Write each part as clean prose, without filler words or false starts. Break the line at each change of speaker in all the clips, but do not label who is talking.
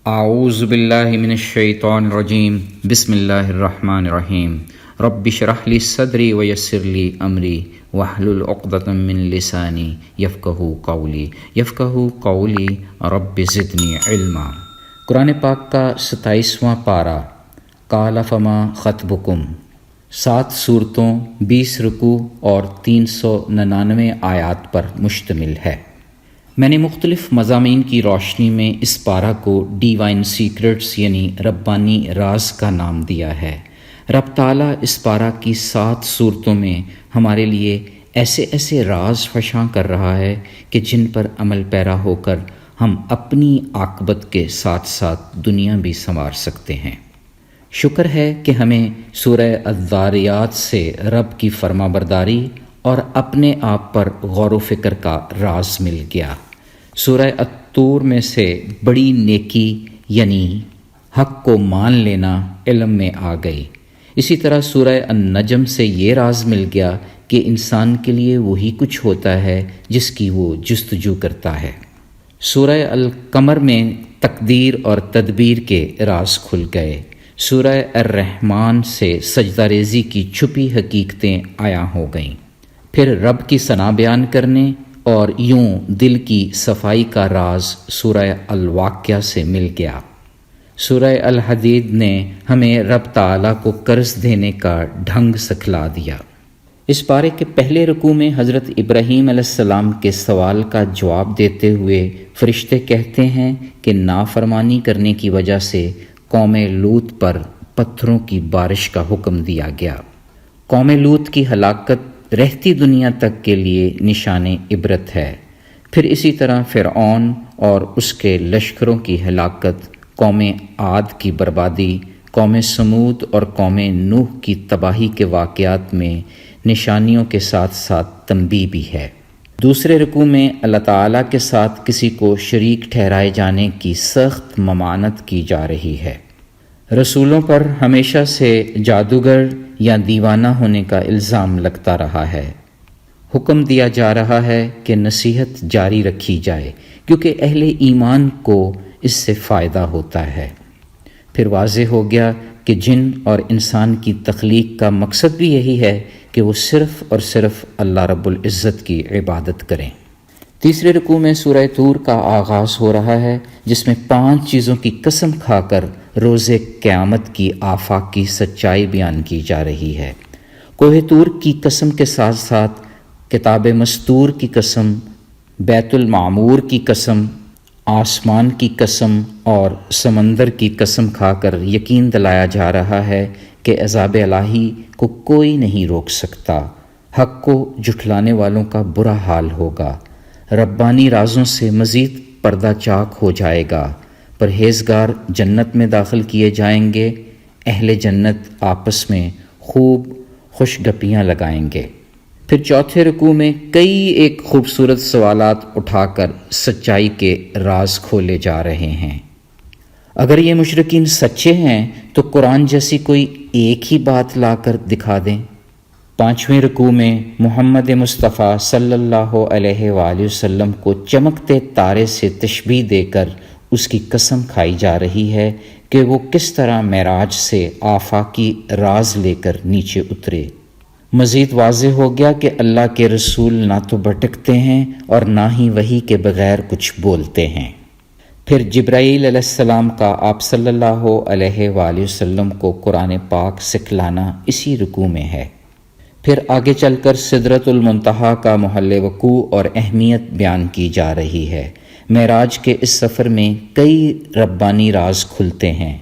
اعوذ باللہ من الشیطان الرجیم بسم اللہ الرحمن الرحیم رب اشرح لی صدری ویسر لی امری واحلل عقدۃ من لسانی یفقہوا قولی رب زدنی علما۔ قرآن پاک کا 27واں پارہ قال فما خطبکم، 7 سورتوں، 20 رکوع اور 399 آیات پر مشتمل ہے۔ میں نے مختلف مضامین کی روشنی میں اس پارہ کو ڈیوائن سیکرٹس یعنی ربانی راز کا نام دیا ہے۔ رب تعالیٰ اس پارہ کی 7 سورتوں میں ہمارے لیے ایسے راز فشاں کر رہا ہے کہ جن پر عمل پیرا ہو کر ہم اپنی عاقبت کے ساتھ ساتھ دنیا بھی سنوار سکتے ہیں۔ شکر ہے کہ ہمیں سورہ الذاریات سے رب کی فرما برداری اور اپنے آپ پر غور و فکر کا راز مل گیا۔ سورہ الطور میں سے بڑی نیکی یعنی حق کو مان لینا علم میں آ گئی۔ اسی طرح سورہ النجم سے یہ راز مل گیا کہ انسان کے لیے وہی کچھ ہوتا ہے جس کی وہ جستجو کرتا ہے۔ سورہ القمر میں تقدیر اور تدبیر کے راز کھل گئے۔ سورہ الرحمن سے سجدہ ریزی کی چھپی حقیقتیں عیاں ہو گئیں۔ پھر رب کی ثنا بیان کرنے اور یوں دل کی صفائی کا راز سورہ الواقعہ سے مل گیا۔ سورہ الحدید نے ہمیں رب تعالیٰ کو قرض دینے کا ڈھنگ سکھلا دیا۔ اس پارے کے پہلے رکوع میں حضرت ابراہیم علیہ السلام کے سوال کا جواب دیتے ہوئے فرشتے کہتے ہیں کہ نافرمانی کرنے کی وجہ سے قوم لوط پر پتھروں کی بارش کا حکم دیا گیا۔ قوم لوط کی ہلاکت رہتی دنیا تک کے لیے نشان عبرت ہے۔ پھر اسی طرح فرعون اور اس کے لشکروں کی ہلاکت، قوم عاد کی بربادی، قوم سمود اور قوم نوح کی تباہی کے واقعات میں نشانیوں کے ساتھ ساتھ تنبیہ بھی ہے۔ دوسرے رکوع میں اللہ تعالیٰ کے ساتھ کسی کو شریک ٹھہرائے جانے کی سخت ممانعت کی جا رہی ہے۔ رسولوں پر ہمیشہ سے جادوگر یا دیوانہ ہونے کا الزام لگتا رہا ہے۔ حکم دیا جا رہا ہے کہ نصیحت جاری رکھی جائے کیونکہ اہل ایمان کو اس سے فائدہ ہوتا ہے۔ پھر واضح ہو گیا کہ جن اور انسان کی تخلیق کا مقصد بھی یہی ہے کہ وہ صرف اور صرف اللہ رب العزت کی عبادت کریں۔ تیسرے رکوع میں سورہ طور کا آغاز ہو رہا ہے جس میں 5 چیزوں کی قسم کھا کر روز قیامت کی آفاقی سچائی بیان کی جا رہی ہے۔ کوہ طور کی قسم کے ساتھ ساتھ کتاب مستور کی قسم، بیت المعمور کی قسم، آسمان کی قسم اور سمندر کی قسم کھا کر یقین دلایا جا رہا ہے کہ عذاب الہی کو کوئی نہیں روک سکتا۔ حق کو جھٹلانے والوں کا برا حال ہوگا۔ ربانی رازوں سے مزید پردہ چاک ہو جائے گا۔ پرہیزگار جنت میں داخل کیے جائیں گے۔ اہل جنت آپس میں خوب خوش گپیاں لگائیں گے۔ پھر چوتھے رکوع میں کئی ایک خوبصورت سوالات اٹھا کر سچائی کے راز کھولے جا رہے ہیں۔ اگر یہ مشرکین سچے ہیں تو قرآن جیسی کوئی ایک ہی بات لا کر دکھا دیں۔ 5ویں رکوع میں محمد مصطفیٰ صلی اللہ علیہ وآلہ وسلم کو چمکتے تارے سے تشبیہ دے کر اس کی قسم کھائی جا رہی ہے کہ وہ کس طرح معراج سے آفاقی راز لے کر نیچے اترے۔ مزید واضح ہو گیا کہ اللہ کے رسول نہ تو بھٹکتے ہیں اور نہ ہی وحی کے بغیر کچھ بولتے ہیں۔ پھر جبرائیل علیہ السلام کا آپ صلی اللہ علیہ وآلہ وسلم کو قرآن پاک سکھلانا اسی رکوع میں ہے۔ پھر آگے چل کر سدرۃ المنتہا کا محل وقوع اور اہمیت بیان کی جا رہی ہے۔ معراج کے اس سفر میں کئی ربانی راز کھلتے ہیں۔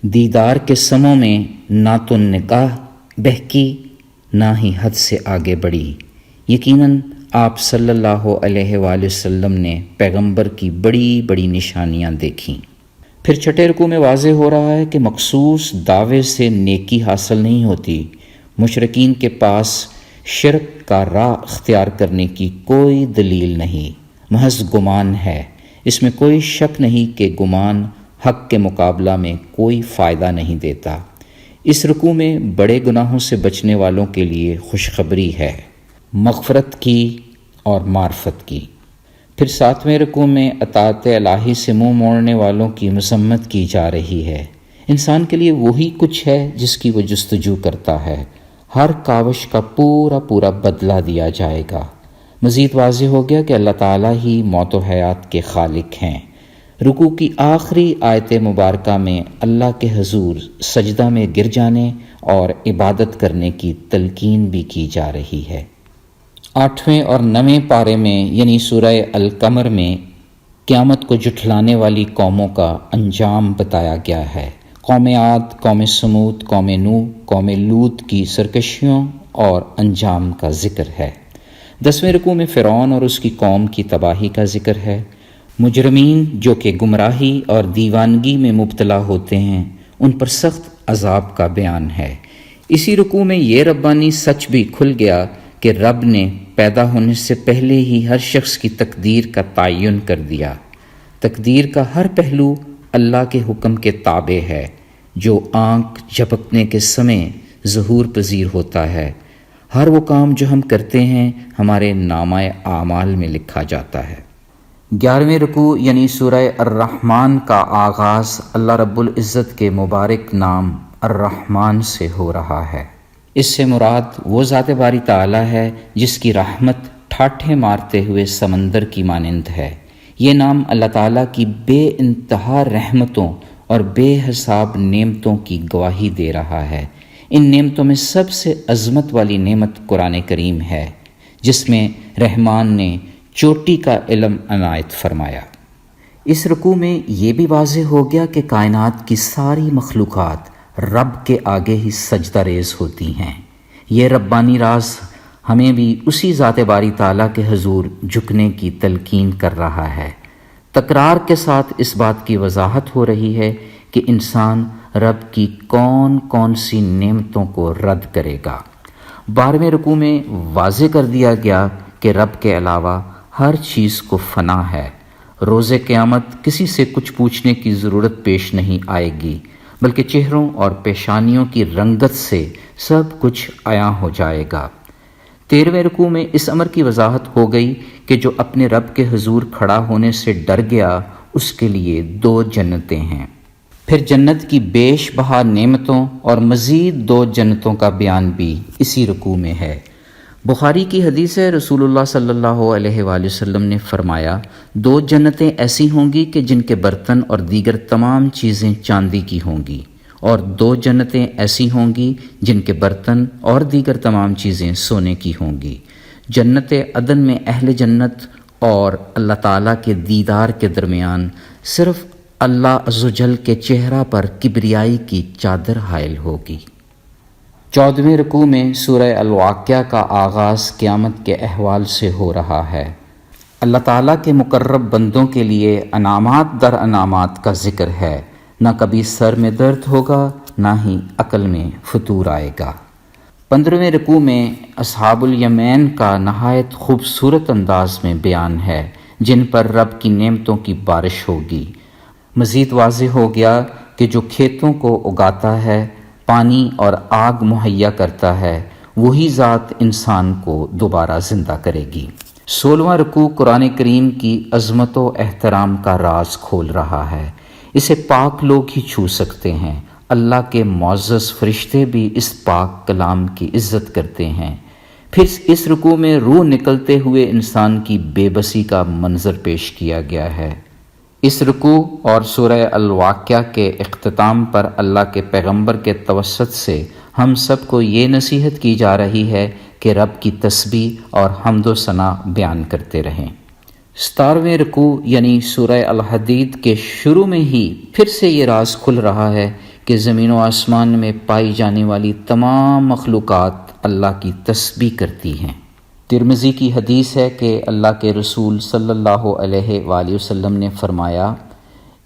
دیدار کے سموں میں نہ تو نگاہ بہکی نہ ہی حد سے آگے بڑھی۔ یقیناً آپ صلی اللہ علیہ وآلہ وسلم نے پیغمبر کی بڑی بڑی نشانیاں دیکھیں۔ پھر چھٹے رکوع میں واضح ہو رہا ہے کہ مخصوص دعوے سے نیکی حاصل نہیں ہوتی۔ مشرکین کے پاس شرک کا راہ اختیار کرنے کی کوئی دلیل نہیں، محض گمان ہے۔ اس میں کوئی شک نہیں کہ گمان حق کے مقابلہ میں کوئی فائدہ نہیں دیتا۔ اس رکوع میں بڑے گناہوں سے بچنے والوں کے لیے خوشخبری ہے، مغفرت کی اور معرفت کی۔ پھر 7ویں رکوع میں اطاعت الہی سے منہ موڑنے والوں کی مذمت کی جا رہی ہے۔ انسان کے لیے وہی کچھ ہے جس کی وہ جستجو کرتا ہے، ہر کاوش کا پورا بدلہ دیا جائے گا۔ مزید واضح ہو گیا کہ اللہ تعالیٰ ہی موت و حیات کے خالق ہیں۔ رکوع کی آخری آیت مبارکہ میں اللہ کے حضور سجدہ میں گر جانے اور عبادت کرنے کی تلقین بھی کی جا رہی ہے۔ 8ویں اور 9ویں پارے میں یعنی سورہ القمر میں قیامت کو جھٹلانے والی قوموں کا انجام بتایا گیا ہے۔ قوم عاد، قوم سمود، قوم نوح، قوم لوط کی سرکشیوں اور انجام کا ذکر ہے۔ 10ویں رکوع میں فرعون اور اس کی قوم کی تباہی کا ذکر ہے۔ مجرمین جو کہ گمراہی اور دیوانگی میں مبتلا ہوتے ہیں، ان پر سخت عذاب کا بیان ہے۔ اسی رکوع میں یہ ربانی سچ بھی کھل گیا کہ رب نے پیدا ہونے سے پہلے ہی ہر شخص کی تقدیر کا تعین کر دیا۔ تقدیر کا ہر پہلو اللہ کے حکم کے تابع ہے، جو آنکھ جھپکنے کے سمے ظہور پذیر ہوتا ہے۔ ہر وہ کام جو ہم کرتے ہیں ہمارے نامہ اعمال میں لکھا جاتا ہے۔ 11ویں رکوع یعنی سورہ الرحمن کا آغاز اللہ رب العزت کے مبارک نام الرحمن سے ہو رہا ہے۔ اس سے مراد وہ ذات باری تعالیٰ ہے جس کی رحمت ٹھاٹھے مارتے ہوئے سمندر کی مانند ہے۔ یہ نام اللہ تعالیٰ کی بے انتہا رحمتوں اور بے حساب نعمتوں کی گواہی دے رہا ہے۔ ان نعمتوں میں سب سے عظمت والی نعمت قرآن کریم ہے، جس میں رحمان نے چوٹی کا علم عنایت فرمایا۔ اس رکوع میں یہ بھی واضح ہو گیا کہ کائنات کی ساری مخلوقات رب کے آگے ہی سجدہ ریز ہوتی ہیں۔ یہ ربانی راز ہمیں بھی اسی ذات باری تعالیٰ کے حضور جھکنے کی تلقین کر رہا ہے۔ تکرار کے ساتھ اس بات کی وضاحت ہو رہی ہے کہ انسان رب کی کون کون سی نعمتوں کو رد کرے گا۔ 12ویں رکوع میں واضح کر دیا گیا کہ رب کے علاوہ ہر چیز کو فنا ہے۔ روز قیامت کسی سے کچھ پوچھنے کی ضرورت پیش نہیں آئے گی، بلکہ چہروں اور پیشانیوں کی رنگت سے سب کچھ عیاں ہو جائے گا۔ 13ویں رکوع میں اس امر کی وضاحت ہو گئی کہ جو اپنے رب کے حضور کھڑا ہونے سے ڈر گیا اس کے لیے 2 جنتیں ہیں۔ پھر جنت کی بیش بہا نعمتوں اور مزید 2 جنتوں کا بیان بھی اسی رکوع میں ہے۔ بخاری کی حدیث ہے، رسول اللہ صلی اللہ علیہ وآلہ وسلم نے فرمایا، 2 جنتیں ایسی ہوں گی کہ جن کے برتن اور دیگر تمام چیزیں چاندی کی ہوں گی، اور 2 جنتیں ایسی ہوں گی جن کے برتن اور دیگر تمام چیزیں سونے کی ہوں گی۔ جنت عدن میں اہل جنت اور اللہ تعالیٰ کے دیدار کے درمیان صرف اللہ عز و جل کے چہرہ پر کبریائی کی چادر حائل ہوگی۔ 14ویں رکوع میں سورہ الواقعہ کا آغاز قیامت کے احوال سے ہو رہا ہے۔ اللہ تعالیٰ کے مقرب بندوں کے لیے انعامات در انعامات کا ذکر ہے۔ نہ کبھی سر میں درد ہوگا، نہ ہی عقل میں فتور آئے گا۔ 15ویں رکوع میں اصحاب الیمین کا نہایت خوبصورت انداز میں بیان ہے، جن پر رب کی نعمتوں کی بارش ہوگی۔ مزید واضح ہو گیا کہ جو کھیتوں کو اگاتا ہے، پانی اور آگ مہیا کرتا ہے، وہی ذات انسان کو دوبارہ زندہ کرے گی۔ 16واں رکوع قرآن کریم کی عظمت و احترام کا راز کھول رہا ہے۔ اسے پاک لوگ ہی چھو سکتے ہیں۔ اللہ کے معزز فرشتے بھی اس پاک کلام کی عزت کرتے ہیں۔ پھر اس رکوع میں روح نکلتے ہوئے انسان کی بے بسی کا منظر پیش کیا گیا ہے۔ اس رکوع اور سورہ الواقعہ کے اختتام پر اللہ کے پیغمبر کے توسط سے ہم سب کو یہ نصیحت کی جا رہی ہے کہ رب کی تسبیح اور حمد و ثنا بیان کرتے رہیں۔ 17ویں رکوع یعنی سورہ الحدید کے شروع میں ہی پھر سے یہ راز کھل رہا ہے کہ زمین و آسمان میں پائی جانے والی تمام مخلوقات اللہ کی تسبیح کرتی ہیں۔ ترمذی کی حدیث ہے کہ اللہ کے رسول صلی اللہ علیہ وآلہ وسلم نے فرمایا،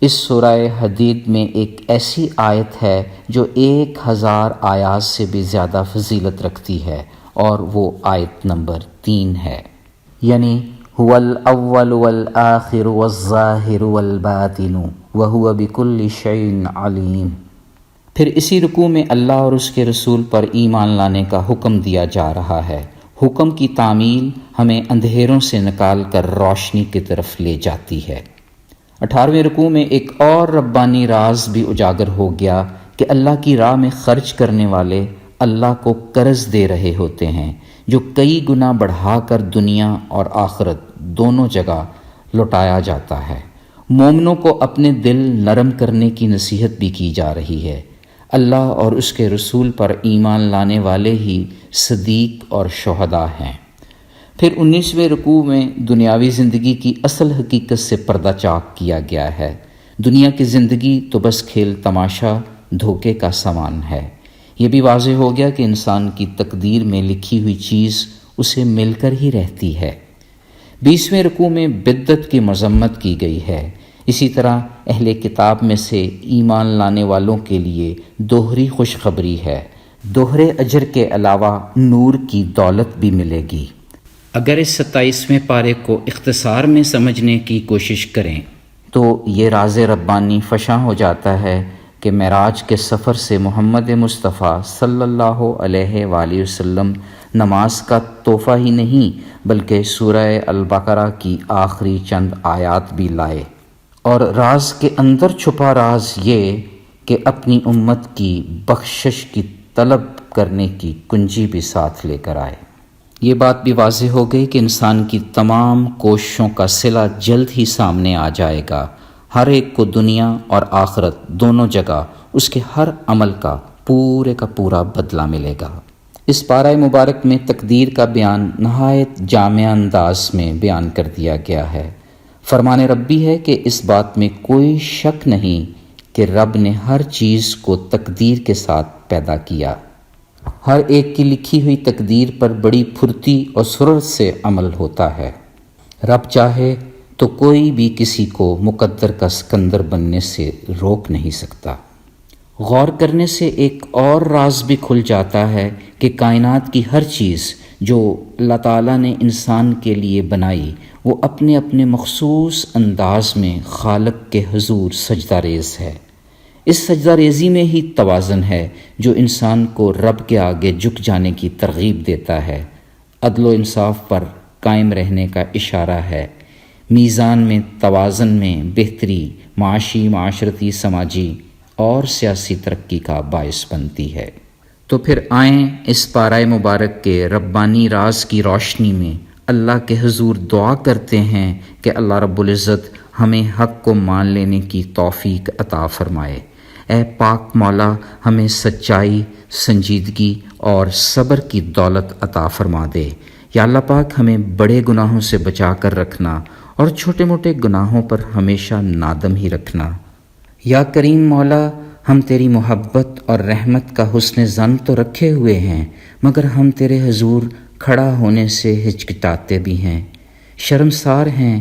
اس سورہ حدید میں ایک ایسی آیت ہے جو 1000 آیات سے بھی زیادہ فضیلت رکھتی ہے، اور وہ آیت نمبر 3 ہے، یعنی هو الاول والآخر والظاہر والباطن وهو بكل شيء علیم۔ پھر اسی رکوع میں اللہ اور اس کے رسول پر ایمان لانے کا حکم دیا جا رہا ہے۔ حکم کی تعمیل ہمیں اندھیروں سے نکال کر روشنی کی طرف لے جاتی ہے۔ 18ویں رکوع میں ایک اور ربانی راز بھی اجاگر ہو گیا کہ اللہ کی راہ میں خرچ کرنے والے اللہ کو قرض دے رہے ہوتے ہیں، جو کئی گنا بڑھا کر دنیا اور آخرت دونوں جگہ لوٹایا جاتا ہے۔ مومنوں کو اپنے دل نرم کرنے کی نصیحت بھی کی جا رہی ہے۔ اللہ اور اس کے رسول پر ایمان لانے والے ہی صدیق اور شہداء ہیں۔ پھر 19ویں رکوع میں دنیاوی زندگی کی اصل حقیقت سے پردہ چاک کیا گیا ہے۔ دنیا کی زندگی تو بس کھیل تماشا، دھوکے کا سامان ہے۔ یہ بھی واضح ہو گیا کہ انسان کی تقدیر میں لکھی ہوئی چیز اسے مل کر ہی رہتی ہے۔ 20ویں رکوع میں بدعت کی مذمت کی گئی ہے۔ اسی طرح اہل کتاب میں سے ایمان لانے والوں کے لیے دوہری خوشخبری ہے۔ دوہرے اجر کے علاوہ نور کی دولت بھی ملے گی۔ اگر اس 27ویں پارے کو اختصار میں سمجھنے کی کوشش کریں تو یہ راز ربانی فشاں ہو جاتا ہے کہ معراج کے سفر سے محمد مصطفیٰ صلی اللہ علیہ وآلہ وسلم نماز کا تحفہ ہی نہیں بلکہ سورہ البقرہ کی آخری چند آیات بھی لائے، اور راز کے اندر چھپا راز یہ کہ اپنی امت کی بخشش کی طلب کرنے کی کنجی بھی ساتھ لے کر آئے۔ یہ بات بھی واضح ہو گئی کہ انسان کی تمام کوششوں کا صلہ جلد ہی سامنے آ جائے گا۔ ہر ایک کو دنیا اور آخرت دونوں جگہ اس کے ہر عمل کا پورا بدلہ ملے گا۔ اس پارہ مبارک میں تقدیر کا بیان نہایت جامع انداز میں بیان کر دیا گیا ہے۔ فرمان ربی ہے کہ اس بات میں کوئی شک نہیں کہ رب نے ہر چیز کو تقدیر کے ساتھ پیدا کیا۔ ہر ایک کی لکھی ہوئی تقدیر پر بڑی پھرتی اور سرعت سے عمل ہوتا ہے۔ رب چاہے تو کوئی بھی کسی کو مقدر کا سکندر بننے سے روک نہیں سکتا۔ غور کرنے سے ایک اور راز بھی کھل جاتا ہے کہ کائنات کی ہر چیز جو اللہ تعالیٰ نے انسان کے لیے بنائی وہ اپنے اپنے مخصوص انداز میں خالق کے حضور سجدہ ریز ہے۔ اس سجدہ ریزی میں ہی توازن ہے جو انسان کو رب کے آگے جھک جانے کی ترغیب دیتا ہے، عدل و انصاف پر قائم رہنے کا اشارہ ہے، میزان میں توازن میں بہتری معاشی، معاشرتی، سماجی اور سیاسی ترقی کا باعث بنتی ہے۔ تو پھر آئیں اس پارہ مبارک کے ربانی راز کی روشنی میں اللہ کے حضور دعا کرتے ہیں کہ اللہ رب العزت ہمیں حق کو مان لینے کی توفیق عطا فرمائے۔ اے پاک مولا، ہمیں سچائی، سنجیدگی اور صبر کی دولت عطا فرما دے۔ یا اللہ پاک، ہمیں بڑے گناہوں سے بچا کر رکھنا اور چھوٹے موٹے گناہوں پر ہمیشہ نادم ہی رکھنا۔ یا کریم مولا، ہم تیری محبت اور رحمت کا حسن ظن تو رکھے ہوئے ہیں، مگر ہم تیرے حضور کھڑا ہونے سے ہچکچاتے بھی ہیں، شرمسار ہیں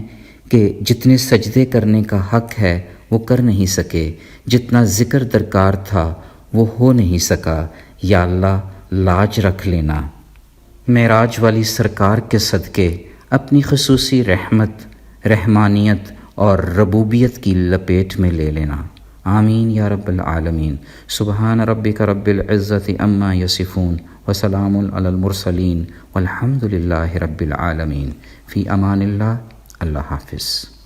کہ جتنے سجدے کرنے کا حق ہے وہ کر نہیں سکے، جتنا ذکر درکار تھا وہ ہو نہیں سکا۔ یا اللہ، لاج رکھ لینا، معراج والی سرکار کے صدقے اپنی خصوصی رحمت، رحمانیت اور ربوبیت کی لپیٹ میں لے لینا۔ آمین یا رب العالمین۔ سبحان ربک رب العزت عما یصفون وسلام علی المرسلین والحمد للہ رب العالمین۔ فی امان اللہ۔ اللہ حافظ۔